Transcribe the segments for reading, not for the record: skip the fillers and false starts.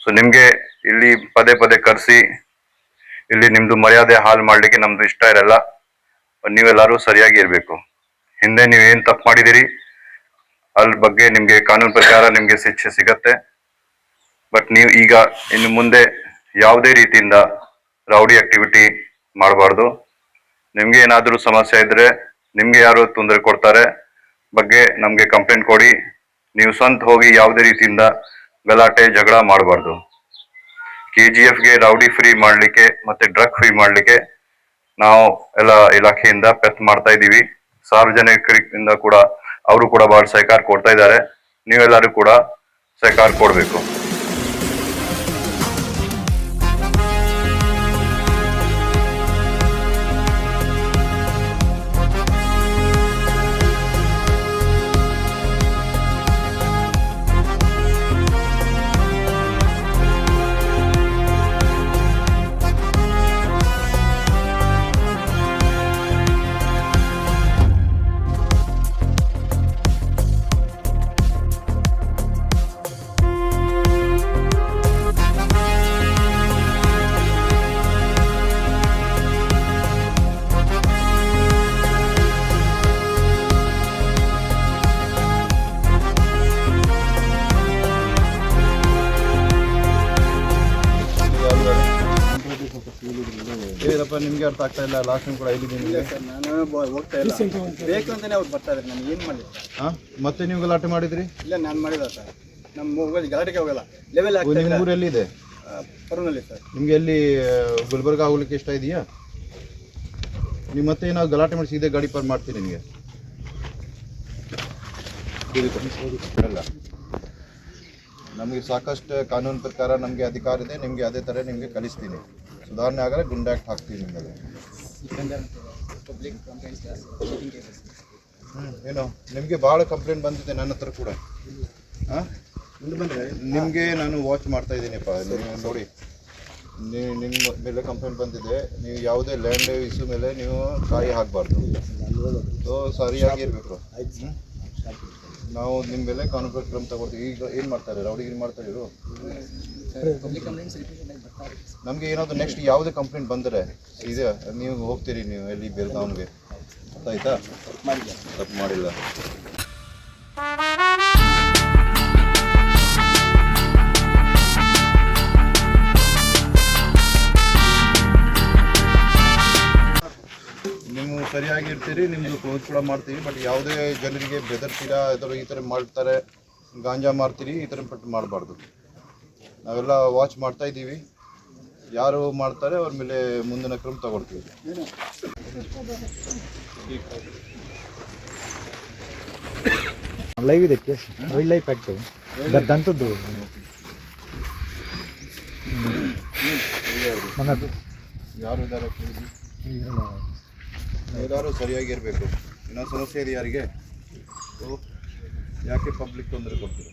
So ನಿಮಗೆ ಇಲ್ಲಿ ಪದೇ ಪದೇ ಕರೆಸಿ ಇಲ್ಲಿ ನಿಮ್ದು ಮರ್ಯಾದೆ ಹಾಳು ಮಾಡ್ಲಿಕ್ಕೆ ನಮ್ದು ಇಷ್ಟ ಇರಲ್ಲ. ನೀವೆಲ್ಲರೂ ಸರಿಯಾಗಿ ಇರಬೇಕು. ಹಿಂದೆ ನೀವು ಏನ್ ತಪ್ಪು ಮಾಡಿದಿರಿ ಅದ್ರ ಬಗ್ಗೆ ನಿಮ್ಗೆ ಕಾನೂನು ಪ್ರಕಾರ ನಿಮ್ಗೆ ಶಿಕ್ಷೆ ಸಿಗತ್ತೆ. ಬಟ್ ನೀವು ಈಗ ಇನ್ನು ಮುಂದೆ ಯಾವುದೇ ರೀತಿಯಿಂದ ರೌಡಿ ಆಕ್ಟಿವಿಟಿ ಮಾಡಬಾರ್ದು. ನಿಮ್ಗೆ ಏನಾದರೂ ಸಮಸ್ಯೆ ಇದ್ರೆ, ನಿಮ್ಗೆ ಯಾರು ತೊಂದರೆ ಕೊಡ್ತಾರೆ ಬಗ್ಗೆ ನಮ್ಗೆ ಕಂಪ್ಲೇಂಟ್ ಕೊಡಿ. ನೀವು ಸ್ವಂತ ಹೋಗಿ ಯಾವುದೇ ರೀತಿಯಿಂದ ಗಲಾಟೆ ಜಗಳ ಮಾಡಬಾರ್ದು. KGFಗೆ ರೌಡಿ ಫ್ರೀ ಮಾಡ್ಲಿಕ್ಕೆ ಮತ್ತೆ ಡ್ರಗ್ ಫ್ರೀ ಮಾಡ್ಲಿಕ್ಕೆ ನಾವು ಎಲ್ಲ ಇಲಾಖೆಯಿಂದ ಪ್ರಯತ್ನ ಮಾಡ್ತಾ ಇದ್ದೀವಿ. ಸಾರ್ವಜನಿಕರಿಂದ ಕೂಡ ಅವರು ಕೂಡ ಬಹಳ ಸಹಕಾರ ಕೊಡ್ತಾ ಇದ್ದಾರೆ. ನೀವೆಲ್ಲರೂ ಕೂಡ ಸಹಕಾರ ಕೊಡಬೇಕು. ಏನಪ್ಪ ನಿಮ್ಗೆ ಅರ್ಥ ಆಗ್ತಾ ಇಲ್ಲ? ಲಾಸ್ಟ್ ಟೈಮ್ ಕೂಡ ಇಲ್ಲಿದ್ದೀನಿ. ನಾನು ಹೋಗ್ತಾ ಇಲ್ಲ, ಬೇಕು ಅಂತಾನೆ ಅವ್ರು ಬರ್ತಾ ಇದ್ದಾರೆ. ನಾನು ಏನು ಮಾಡಲಿ? ಹಾಂ, ಮತ್ತೆ ನೀವು ಗಲಾಟೆ ಮಾಡಿದ್ರಿ? ಇಲ್ಲ, ನಾನು ಮಾಡಿಲ್ಲ ಸರ್. ನಮ್ಮ ಹೋಗೋದು ಗಲಾಟೆಗೆ ಹೋಗಲ್ಲ. ಲೆವೆಲ್ ನಿಮ್ಮ ಊರೆಲ್ಲಿದೆ? ಪರ್ವನಲ್ಲಿ ಸರ್. ನಿಮಗೆ ಎಲ್ಲಿ ಗುಲ್ಬರ್ಗ ಹೋಗ್ಲಿಕ್ಕೆ ಇಷ್ಟ ಇದೆಯಾ? ನೀವು ಮತ್ತೆ ನಾವು ಗಲಾಟೆ ಮಾಡಿಸಿ ಇದೇ ಗಾಡಿ ಪಾರ್ ಮಾಡ್ತೀನಿ ನಿಮಗೆ. ಅಲ್ಲ, ನಮಗೆ ಸಾಕಷ್ಟು ಕಾನೂನು ಪ್ರಕಾರ ನಮಗೆ ಅಧಿಕಾರ ಇದೆ. ನಿಮಗೆ ಅದೇ ಥರ ನಿಮಗೆ ಕಲಿಸ್ತೀನಿ. ಸುಧಾರಣೆ ಆಗಲ್ಲ, ಗುಂಡಾಕ್ಟ್ ಹಾಕ್ತೀವಿ ನಿಮಗೆ. ಏನೋ ನಿಮಗೆ ಭಾಳ ಕಂಪ್ಲೇಂಟ್ ಬಂದಿದೆ ನನ್ನ ಹತ್ರ ಕೂಡ. ಹಾಂ, ನಿಮಗೆ ನಾನು ವಾಚ್ ಮಾಡ್ತಾ ಇದ್ದೀನಿಪ್ಪ. ನೀವು ನೋಡಿ, ನಿಮ್ಮ ಮೇಲೆ ಕಂಪ್ಲೇಂಟ್ ಬಂದಿದೆ. ನೀವು ಯಾವುದೇ ಲ್ಯಾಂಡ್ ಇಶ್ಯೂ ಮೇಲೆ ನೀವು ಕಾಯಿ ಹಾಕಬಾರ್ದು. ಸೊ ಸರಿಯಾಗಿರ್ಬೇಕು. ನಾವು ನಿಮ್ಮ ಮೇಲೆ ಕಾನೂನು ಕ್ರಮ ತಗೊಳ್ತೀವಿ. ಈಗ ಏನು ಮಾಡ್ತಾರೆ? ರೌಡಿಗಿರಿ ಮಾಡ್ತಾರೆ ಇವರು. ನಮಗೆ ಏನಾದರೂ ನೆಕ್ಸ್ಟ್ ಯಾವುದೇ ಕಂಪ್ಲೇಂಟ್ ಬಂದರೆ ಇದೆ ನೀವು ಹೋಗ್ತೀರಿ, ನೀವು ಎಲ್ಲಿ ಬೆಳಗಾವಿಗೆ. ಗೊತ್ತಾಯ್ತಾ? ತಪ್ಪು ಮಾಡಿಲ್ಲ. ನೀವು ಸರಿಯಾಗಿರ್ತೀರಿ, ನಿಮ್ಮದು ಕ್ಲೋಸ್ ಕೂಡ ಮಾಡ್ತೀವಿ. ಬಟ್ ಯಾವುದೇ ಜನರಿಗೆ ಬೆದರ್ತೀರಾ, ಅಥವಾ ಈ ಥರ ಮಾಡ್ತಾರೆ, ಗಾಂಜಾ ಮಾರ್ತೀರಿ, ಈ ಥರ ಪಟ್ಟು ಮಾಡಬಾರ್ದು. ನಾವೆಲ್ಲ ವಾಚ್ ಮಾಡ್ತಾ ಇದ್ದೀವಿ. ಯಾರು ಮಾಡ್ತಾರೆ ಅವ್ರ ಮೇಲೆ ಮುಂದಿನ ಕ್ರಮ ತಗೊಳ್ತೀವಿ. ಲೈವ್ ಇದೆ ಕೇಸ್, ವೈಲ್ಡ್ ಲೈಫ್ ಆ್ಯಕ್ಟ್ ದಂತದ್ದು. ಯಾರು ಇದ್ದಾರೆ? ಎಲ್ಲರೂ ಸರಿಯಾಗಿರಬೇಕು. ಇನ್ನೊಂದು ಸಮಸ್ಯೆ ಇದೆ ಯಾರಿಗೆ? ಯಾಕೆ ಪಬ್ಲಿಕ್ ತೊಂದರೆ ಕೊಡ್ತೀರ?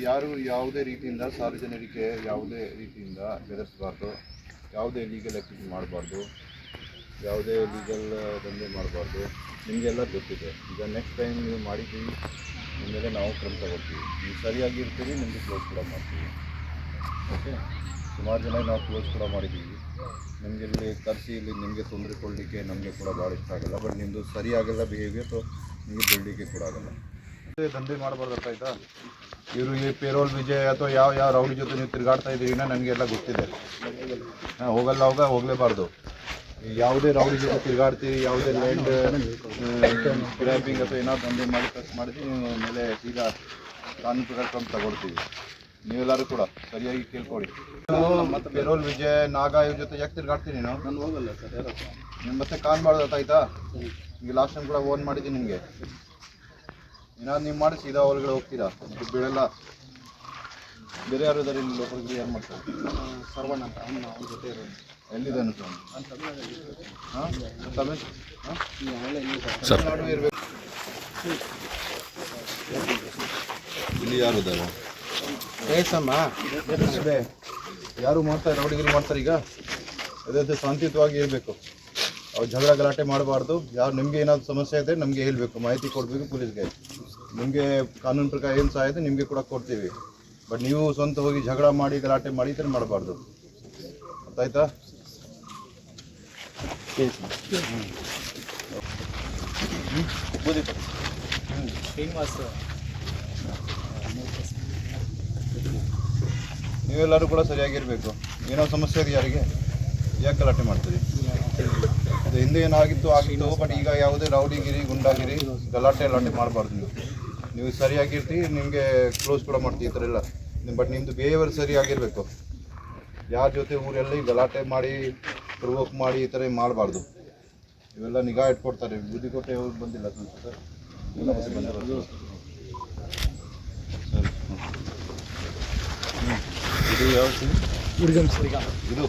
ಯಾರು ಯಾವುದೇ ರೀತಿಯಿಂದ ಸಾರ್ವಜನಿಕರಿಗೆ ಯಾವುದೇ ರೀತಿಯಿಂದ ಬೆದರಿಸಬಾರ್ದು, ಯಾವುದೇ ಲೀಗಲ್ ಆ್ಯಕ್ಟಿವಿಟಿ ಮಾಡಬಾರ್ದು, ಯಾವುದೇ ಲೀಗಲ್ ದಂಧೆ ಮಾಡಬಾರ್ದು. ನಿಮಗೆಲ್ಲ ಗೊತ್ತಿದೆ. ಈಗ ನೆಕ್ಸ್ಟ್ ಟೈಮ್ ನೀವು ಮಾಡಿದ್ದೀವಿ, ನಿಮ್ಮ ಮೇಲೆ ನಾವು ಕ್ರಮ ತಗೊಳ್ತೀವಿ. ನೀವು ಸರಿಯಾಗಿರ್ತೀರಿ, ನಿಮಗೆ ಕ್ಲೋಸ್ ಕೂಡ ಮಾಡ್ತೀವಿ. ಓಕೆ, ಸುಮಾರು ಜನ ನಾವು ಕ್ಲೋಸ್ ಕೂಡ ಮಾಡಿದ್ದೀವಿ. ನಿಮಗೆ ಇಲ್ಲಿ ತರಿಸಿ ಇಲ್ಲಿ ನಿಮಗೆ ತೊಂದರೆ ಕೊಡಲಿಕ್ಕೆ ನಮಗೆ ಕೂಡ ಭಾಳ ಇಷ್ಟ ಆಗಲ್ಲ. ಬಟ್ ನಿಮ್ಮದು ಸರಿಯಾಗಲ್ಲ ಬಿಹೇವಿಯರ್, ಸೊ ನಿಮಗೆ ಬಿಡಲಿಕ್ಕೆ ಕೂಡ ಆಗಲ್ಲ. ದಂಧೆ ಮಾಡಬಾರ್ದು. ಅರ್ಥ ಆಯ್ತಾ? ಇವರು ಈ ಪೇರೋಲ್ ವಿಜಯ್ ಅಥವಾ ಯಾವ ರೌಡಿ ಜೊತೆ ನೀವು ತಿರುಗಾಡ್ತಾ ಇದ್ದೀರಿ ನನಗೆಲ್ಲ ಗೊತ್ತಿದೆ. ಹೋಗಲೇಬಾರ್ದು. ಯಾವುದೇ ರೌಡಿ ಜೊತೆ ತಿರುಗಾಡ್ತೀರಿ, ಯಾವುದೇ ಲ್ಯಾಂಡ್ ಕಿಡ್ನಾಪಿಂಗ್ ಅಥವಾ ಏನಾದ್ರು ದಂಧೆ ಮಾಡಿ ಖರ್ಚು ಮಾಡಿದ್ರೆ ನೀವು ಮೇಲೆ ಸೀದಾ ಕಾನೂನು ಪ್ರಕಾರ ಕ್ರಮ ತಗೊಳ್ತೀವಿ. ನೀವೆಲ್ಲರೂ ಕೂಡ ಸರಿಯಾಗಿ ಕೇಳ್ಕೊಳ್ಳಿ. ಮತ್ತು ಪೇರೋಲ್ ವಿಜಯ್ ನಾಗ ಇವ್ರ ಜೊತೆ ಯಾಕೆ ತಿರುಗಾಡ್ತೀನಿ? ನಾನು ಹೋಗಲ್ಲ ಸರ್. ಯಾರು ನೀವು ಮತ್ತೆ ಕಾಲ್ ಮಾಡೋದು ಗೊತ್ತಾಯ್ತಾ? ಈಗ ಲಾಸ್ಟ್ ಟೈಮ್ ಕೂಡ ಓನ್ ಮಾಡಿದ್ದೀನಿ ನಿಮಗೆ. ಏನಾದ್ರು ನೀವು ಮಾಡಿ ಸೀದಾ ಒಳಗಡೆ ಹೋಗ್ತೀರಾ, ಬಿಡಲ್ಲ. ಬೇರೆ ಯಾರು ಇದ್ದಾರೆ ಇಲ್ಲಿ ಲೋಕಲ್ಗೆ? ಏನು ಮಾಡ್ತಾರೆ? ಸರ್ವಣ್ಣ ಅಂತ ಅವ್ರ ಜೊತೆ ಇರೋದು. ಎಲ್ಲಿದ್ದಾನೆ ಸರ್? ಹಾಂ, ತಮಿಳ್ನಾಡು ಇರಬೇಕು. ಇಲ್ಲಿ ಯಾರು ಇದ್ದಾರೆ? ಯಾರು ಮಾಡ್ತಾರೆ? ರೌಡಿಗಿರಿ ಮಾಡ್ತಾರೆ. ಈಗ ಅದೇ ಶಾಂತಿಯುತವಾಗಿ ಇರಬೇಕು. ಅವ್ರು ಜಗಳ ಗಲಾಟೆ ಮಾಡಬಾರ್ದು. ಯಾರು ನಿಮಗೆ ಏನಾದರೂ ಸಮಸ್ಯೆ ಇದೆ ನಮಗೆ ಹೇಳಬೇಕು, ಮಾಹಿತಿ ಕೊಡಬೇಕು ಪೊಲೀಸ್ಗೆ. ನಿಮಗೆ ಕಾನೂನು ಪ್ರಕಾರ ಏನು ಸಹಾಯ ಇದೆ ನಿಮಗೆ ಕೂಡ ಕೊಡ್ತೀವಿ. ಬಟ್ ನೀವು ಸ್ವಂತ ಹೋಗಿ ಜಗಳ ಮಾಡಿ ಗಲಾಟೆ ಮಾಡಿ ಈ ಥರ ಮಾಡಬಾರ್ದು. ಅರ್ಥ ಆಯ್ತಾ? ನೀವೆಲ್ಲರೂ ಕೂಡ ಸರಿಯಾಗಿರಬೇಕು. ಏನೋ ಸಮಸ್ಯೆ ಇದೆ ಯಾರಿಗೆ, ಯಾಕೆ ಗಲಾಟೆ ಮಾಡ್ತೀರಿ? ಅದು ಹಿಂದೆ ಏನಾಗಿತ್ತು ಆಗಿತ್ತು. ಬಟ್ ಈಗ ಯಾವುದೇ ರೌಡಿಗಿರಿ ಗುಂಡಾಗಿರಿ ಗಲಾಟೆ ಮಾಡಬಾರ್ದು. ನೀವು ಸರಿಯಾಗಿರ್ತೀವಿ, ನಿಮಗೆ ಕ್ಲೋಸ್ ಕೂಡ ಮಾಡ್ತೀವಿ ಈ ಥರ ಎಲ್ಲ. ಬಟ್ ನಿಮ್ಮದು ಬಿಹೇವಿಯರ್ ಸರಿಯಾಗಿರಬೇಕು. ಯಾರ ಜೊತೆ ಊರಲ್ಲಿ ಗಲಾಟೆ ಮಾಡಿ ಪ್ರವೋಕ್ ಮಾಡಿ ಈ ಥರ ಮಾಡಬಾರ್ದು. ಇವೆಲ್ಲ ನಿಗಾ ಇಟ್ಕೊಡ್ತಾರೆ. ಬುದ್ಧಿಕೋಟೆ ಅವ್ರು ಬಂದಿಲ್ಲ ಸರ್, ಬಂದಿರೋದು. ಸರಿ, ಇದು ಯಾವ ಇದು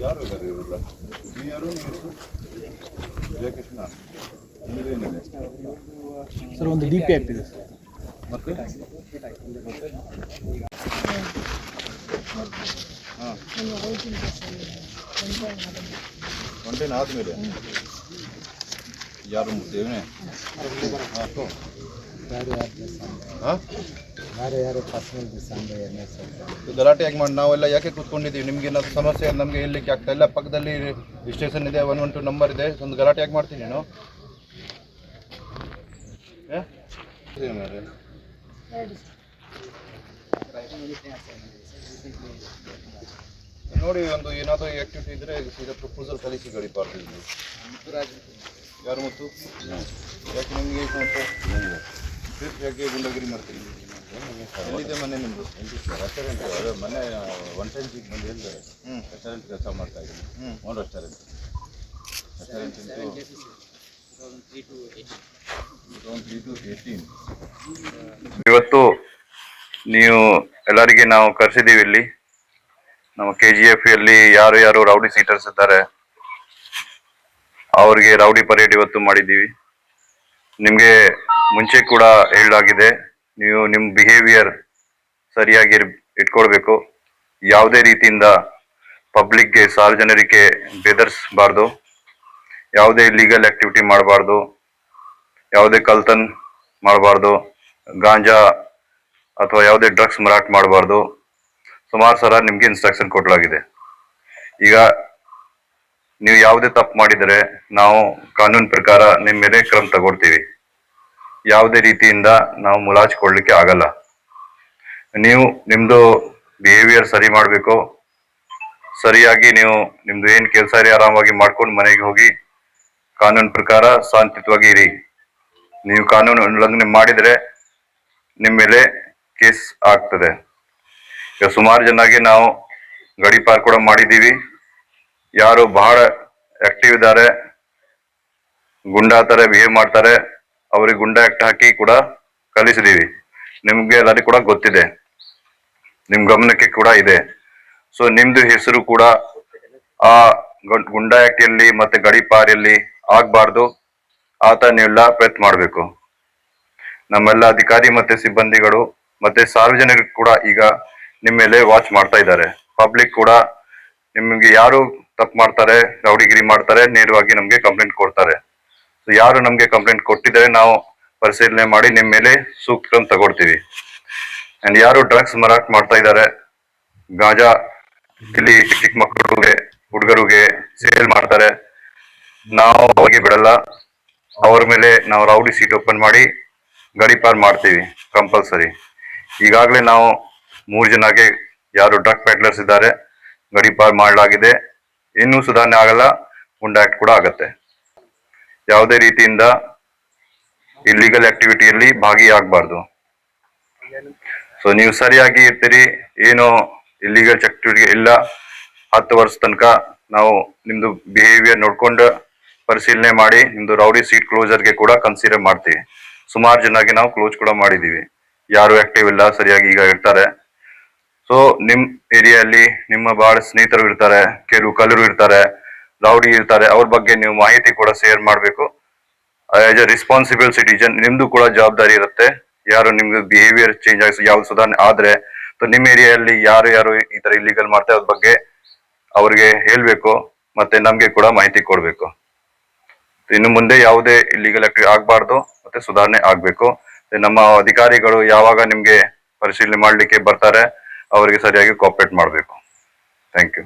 ಯಾರು ಇದ್ದಾರೆ ಇವರೆಲ್ಲ? ನೀವು ಯಾರು? ನೀವು ಜಯಕೃಷ್ಣ, ನಿಮ್ಮದೇನಿದೆ ಸರ್? ಒಂದು ಡಿ ಪಿ ಆಗ್ತಿದೆ ಸರ್. ಮತ್ತೆ ಹಾಂ, ಕಂಟೇನ್ ಆದಮೇಲೆ ಯಾರು ಮುಗ್ದೇವೇ? ಹಾಂ, ಯಾರು ಪರ್ಸನಲ್ ಸಂಡೆ ಗಲಾಟೆ ಯಾಕೆ ಮಾಡಿ ನಾವೆಲ್ಲ ಯಾಕೆ ಕೂತ್ಕೊಂಡಿದ್ದೀವಿ? ನಿಮ್ಗೆ ಏನಾದ್ರು ಸಮಸ್ಯೆ ನಮಗೆ ಹೇಳಲಿಕ್ಕೆ ಆಗ್ತಾ ಇಲ್ಲ. ಪಕ್ಕದಲ್ಲಿ ಸ್ಟೇಷನ್ ಇದೆ, 112 ನಂಬರ್ ಇದೆ. ಒಂದು ಗಲಾಟೆ ಯಾಕೆ ಮಾಡ್ತೀನಿ ನೀನು? ನೋಡಿ, ಒಂದು ಏನಾದರೂ ಆ್ಯಕ್ಟಿವಿಟಿ ಇದ್ದರೆ ಸೀದಾ ಪ್ರಪೋಸಲ್ ಕಲಿಸಿ ಗಡಿಪಾರ್ದು. ಯಾರು ಮತ್ತು ಯಾಕೆ ನಿಮಗೆ ಯಾಕೆ ಗುಂಡಗಿರಿ ಮಾಡ್ತೀವಿ? ಎಲ್ಲಿದೆ ಮನೆ ನಿಮ್ಮದು? ರೆಸ್ಟೋರೆಂಟ್ ಅದು ಮನೆ 110 ಬಂದು ಹೇಳಿದ್ದಾರೆ. ರೆಸ್ಟೋರೆಂಟ್ ಕೆಲಸ ಮಾಡ್ತಾ ಇದ್ದೀನಿ. ಓನ್ ರೆಸ್ಟೋರೆಂಟ್ ಇವತ್ತು ನೀವು ಎಲ್ಲರಿಗೆ ನಾವು ಕರೆಸಿದ್ದೀವಿ ಇಲ್ಲಿ. ನಮ್ಮ KGF ಅಲ್ಲಿ ಯಾರು ಯಾರು ರೌಡಿ ಸೀಟರ್ಸ್ ಇದ್ದಾರೆ ಅವ್ರಿಗೆ ರೌಡಿ ಪರೇಡ್ ಇವತ್ತು ಮಾಡಿದ್ದೀವಿ. ನಿಮಗೆ ಮುಂಚೆ ಕೂಡ ಹೇಳಲಾಗಿದೆ, ನೀವು ನಿಮ್ಮ ಬಿಹೇವಿಯರ್ ಸರಿಯಾಗಿ ಇಟ್ಕೊಳ್ಬೇಕು. ಯಾವುದೇ ರೀತಿಯಿಂದ ಪಬ್ಲಿಕ್ಗೆ ಸಾರ್ವಜನಿಕರಿಗೆ ಬೆದರಿಸಬಾರ್ದು, ಯಾವುದೇ ಇಲ್ಲೀಗಲ್ ಆಕ್ಟಿವಿಟಿ ಮಾಡಬಾರ್ದು, ಯಾವುದೇ ಕಳ್ತನ ಮಾಡಬಾರ್ದು, ಗಾಂಜಾ ಅಥವಾ ಯಾವುದೇ ಡ್ರಗ್ಸ್ ಮಾರಾಟ ಮಾಡಬಾರ್ದು. ಸುಮಾರು ಸಲ ನಿಮಗೆ ಇನ್ಸ್ಟ್ರಕ್ಷನ್ ಕೊಡಲಾಗಿದೆ. ಈಗ ನೀವು ಯಾವುದೇ ತಪ್ಪು ಮಾಡಿದರೆ ನಾವು ಕಾನೂನು ಪ್ರಕಾರ ನಿಮ್ಮ ಮೇಲೆ ಕ್ರಮ ತಗೊಳ್ತೀವಿ. ಯಾವುದೇ ರೀತಿಯಿಂದ ನಾವು ಮುಲಾಜ್ ಕೊಡಲಿಕ್ಕೆ ಆಗಲ್ಲ. ನೀವು ನಿಮ್ಮದು ಬಿಹೇವಿಯರ್ ಸರಿ ಮಾಡಬೇಕು. ಸರಿಯಾಗಿ ನೀವು ನಿಮ್ಮದು ಏನು ಕೆಲಸ ಇದೆ ಆರಾಮಾಗಿ ಮಾಡ್ಕೊಂಡು ಮನೆಗೆ ಹೋಗಿ ಕಾನೂನು ಪ್ರಕಾರ ಶಾಂತಿಯುತವಾಗಿ ಇರಿ. ನೀವು ಕಾನೂನು ಉಲ್ಲಂಘನೆ ಮಾಡಿದರೆ ನಿಮ್ಮ ಮೇಲೆ ಕೇಸ್ ಆಗ್ತದೆ. ಈಗ ಸುಮಾರು ಜನಕ್ಕೆ ನಾವು ಗಡೀಪಾರು ಕೂಡ ಮಾಡಿದ್ದೀವಿ. ಯಾರು ಬಹಳ ಆಕ್ಟಿವ್ ಇದ್ದಾರೆ, ಗುಂಡಾ ಥರ ಬಿಹೇವ್ ಮಾಡ್ತಾರೆ, ಅವ್ರಿಗೆ ಗುಂಡಾ ಆಕ್ಟ್ ಹಾಕಿ ಕೂಡ ಕಲಿಸಿದ್ದೀವಿ. ನಿಮಗೆ ಎಲ್ಲರಿಗೂ ಕೂಡ ಗೊತ್ತಿದೆ, ನಿಮ್ಮ ಗಮನಕ್ಕೆ ಕೂಡ ಇದೆ. ಸೊ ನಿಮ್ದು ಹೆಸರು ಕೂಡ ಆ ಗುಂಡಾ ಆಕ್ಟಿಯಲ್ಲಿ ಮತ್ತೆ ಗಡೀಪಾರಿಯಲ್ಲಿ ಆಗಬಾರ್ದು. ಆತ ನೀವೆಲ್ಲ ಪ್ರಯತ್ನ ಮಾಡಬೇಕು. ನಮ್ಮೆಲ್ಲ ಅಧಿಕಾರಿ ಮತ್ತೆ ಸಿಬ್ಬಂದಿಗಳು ಮತ್ತೆ ಸಾರ್ವಜನಿಕರು ಕೂಡ ಈಗ ನಿಮ್ಮ ಮೇಲೆ ವಾಚ್ ಮಾಡ್ತಾ ಇದ್ದಾರೆ. ಪಬ್ಲಿಕ್ ಕೂಡ ನಿಮಗೆ ಯಾರು ತಪ್ಪು ಮಾಡ್ತಾರೆ, ರೌಡಿಗಿರಿ ಮಾಡ್ತಾರೆ, ನೇರವಾಗಿ ನಮಗೆ ಕಂಪ್ಲೇಂಟ್ ಕೊಡ್ತಾರೆ. ಸೊ ಯಾರು ನಮಗೆ ಕಂಪ್ಲೇಂಟ್ ಕೊಟ್ಟಿದ್ದಾರೆ ನಾವು ಪರಿಶೀಲನೆ ಮಾಡಿ ನಿಮ್ಮ ಮೇಲೆ ಸೂಕ್ತ ಕ್ರಮ ತಗೊಳ್ತೀವಿ. ಅಂಡ್ ಯಾರು ಡ್ರಗ್ಸ್ ಮಾರಾಟ ಮಾಡ್ತಾ ಇದ್ದಾರೆ, ಗಾಂಜಾ ಇಲ್ಲಿ ಚಿಕ್ಕ ಮಕ್ಕಳಿಗೆ ಹುಡುಗರಿಗೆ ಸೇಲ್ ಮಾಡ್ತಾರೆ, ನಾವು ಅವ್ರಿಗೆ ಬಿಡಲ್ಲ. ಅವ್ರ ಮೇಲೆ ನಾವು ರೌಡಿ ಸೀಟ್ ಓಪನ್ ಮಾಡಿ ಗಡೀಪಾರ್ ಮಾಡ್ತೀವಿ ಕಂಪಲ್ಸರಿ. ಈಗಾಗಲೇ ನಾವು 3 ಜನಕ್ಕೆ ಯಾರು ಡ್ರಗ್ ಪೆಡ್ಲರ್ಸ್ ಇದ್ದಾರೆ ಗಡೀಪಾರ್ ಮಾಡಲಾಗಿದೆ. ಇನ್ನೂ ಸುಧಾರಣೆ ಆಗಲ್ಲ, ಗುಂಡಾ ಆಕ್ಟ್ ಕೂಡ ಆಗತ್ತೆ. ಯಾವುದೇ ರೀತಿಯಿಂದ ಇಲ್ಲಿಗಲ್ ಆಕ್ಟಿವಿಟಿಯಲ್ಲಿ ಭಾಗಿಯಾಗಬಾರ್ದು. ಸೊ ನೀವು ಸರಿಯಾಗಿ ಇರ್ತೀರಿ, ಏನು ಇಲ್ಲಿಗಲ್ ಆಕ್ಟಿವಿಟಿ ಇಲ್ಲ. 10 ವರ್ಷ ತನಕ ನಾವು ನಿಮ್ದು ಬಿಹೇವಿಯರ್ ನೋಡ್ಕೊಂಡು ಪರಿಶೀಲನೆ ಮಾಡಿ ನಿಮ್ದು ರೌಡಿ ಸೀಟ್ ಕ್ಲೋಸರ್ಗೆ ಕೂಡ ಕನ್ಸಿಡರ್ ಮಾಡ್ತೀವಿ. ಸುಮಾರು ಜನಕ್ಕೆ ನಾವು ಕ್ಲೋಸ್ ಕೂಡ ಮಾಡಿದ್ದೀವಿ. ಯಾರು ಆಕ್ಟಿವ್ ಇಲ್ಲ, ಸರಿಯಾಗಿ ಈಗ ಇರ್ತಾರೆ. ಸೊ ನಿಮ್ಮ ಏರಿಯಾದಲ್ಲಿ ನಿಮ್ಮ ಬಹಳ ಸ್ನೇಹಿತರು ಇರ್ತಾರೆ, ಕೆಲವು ಕಳ್ಳರು ಇರ್ತಾರೆ, ರೌಡಿ ಇರ್ತಾರೆ. ಅವ್ರ ಬಗ್ಗೆ ನೀವು ಮಾಹಿತಿ ಕೂಡ ಶೇರ್ ಮಾಡಬೇಕು. ಆಸ್ ಎ ರೆಸ್ಪಾನ್ಸಿಬಲ್ ಸಿಟಿಜನ್ ನಿಮ್ದು ಕೂಡ ಜವಾಬ್ದಾರಿ ಇರುತ್ತೆ. ಯಾರು ನಿಮ್ದು ಬಿಹೇವಿಯರ್ ಚೇಂಜ್ ಆಗಿ ಯಾವ್ದು ಸುಧಾರಣೆ ಆದ್ರೆ ನಿಮ್ಮ ಏರಿಯಾದಲ್ಲಿ ಯಾರು ಯಾರು ಈ ತರ ಇಲ್ಲಿಗಲ್ ಮಾಡ್ತಾರೆ ಅದ್ರ ಬಗ್ಗೆ ಅವ್ರಿಗೆ ಹೇಳ್ಬೇಕು, ಮತ್ತೆ ನಮ್ಗೆ ಕೂಡ ಮಾಹಿತಿ ಕೊಡ್ಬೇಕು. ಇನ್ನು ಮುಂದೆ ಯಾವುದೇ ಇಲ್ಲಿಗಲ್ ಆಕ್ಟಿವಿಟಿ ಆಗಬಾರ್ದು ಮತ್ತೆ ಸುಧಾರಣೆ ಆಗಬೇಕು. ನಮ್ಮ ಅಧಿಕಾರಿಗಳು ಯಾವಾಗ ನಿಮಗೆ ಪರಿಶೀಲನೆ ಮಾಡಲಿಕ್ಕೆ ಬರ್ತಾರೆ ಅವರಿಗೆ ಸರಿಯಾಗಿ ಕೋಆಪರೇಟ್ ಮಾಡಬೇಕು. Thank you.